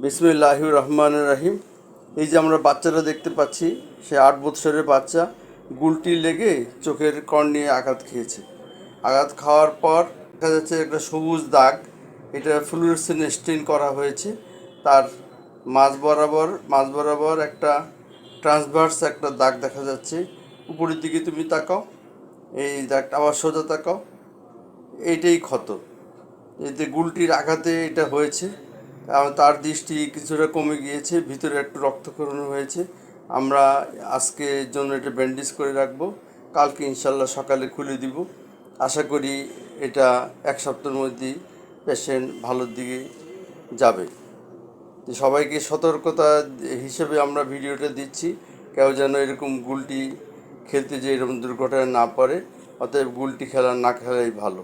বিসমিল্লাহির রহমানির রহিম। এই যে আমরা বাচ্চাটা দেখতে পাচ্ছি, সে 8 বছরের বাচ্চা গুলটি লেগে চোখের কর্নিয়ায় আঘাত খেয়েছে। আঘাত খাওয়ার পর দেখা যাচ্ছে একটা সবুজ দাগ, এটা ফ্লুরোসেন্ট স্টেইন করা হয়েছে। তার মাঝ বরাবর একটা ট্রান্সভার্স একটা দাগ দেখা যাচ্ছে। উপরের দিকে তুমি তাকাও, এই দাগটা আবার সোজা তাকাও, এইটাই ক্ষত। এতে গুলটির আঘাতে এটা হয়েছে। তার দৃষ্টি কিছুটা কমে গিয়েছে, ভিতরে একটু রক্তক্ষরণ হয়েছে। আমরা আজকের জন্য এটা ব্যান্ডেজ করে রাখবো, কালকে ইনশাল্লাহ সকালে খুলে দিব। আশা করি এটা 1 সপ্তাহের মধ্যেই পেশেন্ট ভালোর দিকে যাবে। তো সবাইকে সতর্কতা হিসেবে আমরা ভিডিওটা দিচ্ছি, কেউ যেন এরকম গুলটি খেলতে যে এরকম দুর্ঘটনা না পড়ে। অতএব গুলটি খেলা না খেলাই ভালো।